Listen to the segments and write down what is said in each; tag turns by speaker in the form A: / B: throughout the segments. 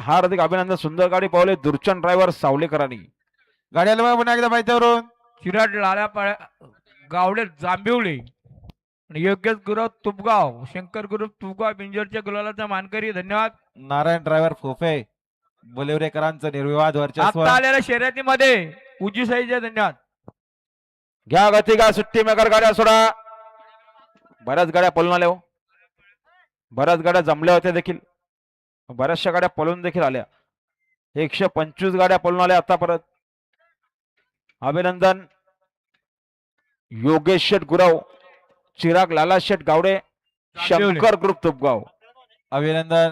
A: हार्दिक अभिनंदन. सुंदर गाडी पावले दुर्चन ड्रायव्हर सावलेकरांनी.
B: गाडी आली पुन्हा एकदा माहितीवरून.
C: चिराट लाल्या गावडे जांभिवली आणि योगेश गुरव तुपगाव, शंकर गुरु तुपगाव बिंजोरच्या गुलालाचा मानकरी. धन्यवाद.
B: नारायण ड्रायव्हर फोफे बोलिवरेकरांचं निर्विवाद वर्चस्व.
C: आता आलेल्या शर्यतीमध्ये उजी साईचे धन्यवाद.
A: घ्या गती घ्या, सुट्टी मेकर गाड्या सोडा. बऱ्याच गाड्या पळून आल्या हो. बऱ्याच गाड्या जमल्या होत्या देखील. बऱ्याचशा गाड्या पळून देखील आल्या. 125 गाड्या पळून आल्या आता परत. अभिनंदन योगेश शेठ गुरव, चिराग लाला शेठ गावडे, शंकर ग्रुप तुपगाव.
B: अभिनंदन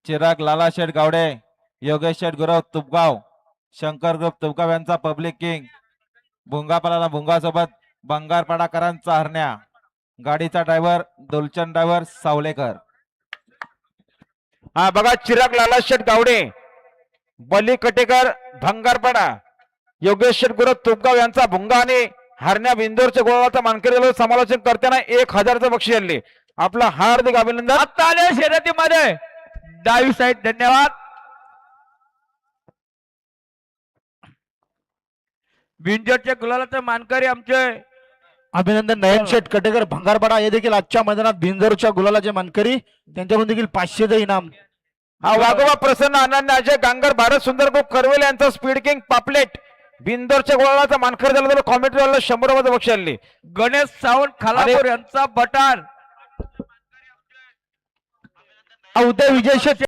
B: चिराग लाला शेठ गावडे, योगेश शेठ गुरव तुपगाव, शंकर ग्रुप तुपगाव यांचा पब्लिक किंग. भुंगापाला भुंगासोबत बंगारपाडाकरांचा हरण्या. गाडीचा ड्रायव्हर दुलचन ड्रायव्हर सावलेकर.
A: हा बघा, चिराग लाला शेठ गावडे, बली कटेकर भंगारपाडा, योगेश शेठ गुरव तुपगाव यांचा भुंगा आणि हरण्या बिंदोरच्या गोळाचा मानकरी समालोचन करताना 1000चं बक्षीस आणले. आपलं हार्दिक अभिनंदन.
C: आता आलेल्या शर्यतीमध्ये डावी साईड. धन्यवाद. बिंजोरच्या गुलालाचा मानकरी आमचे
D: अभिनंदन नयन शेठ कटेकर भंगारपाडा हे देखील आजच्या मैदानात बिंजोरच्या गुलालाचे मानकरी. त्यांच्याकडून देखील 500चं इनाम.
A: हा वाघोबा प्रसन्न अनन्य अजय गांगर भारत सुंदर ग्रुप करवेल यांचा स्पीड किंग पापलेट बिंदोरच्या गोळाचा मानकरी झाला तर कॉमेंट्री वाला 100 बक्षीस आणले.
C: गणेश सावंत खालापूर यांचा बटार.
D: उदय विजय शेठ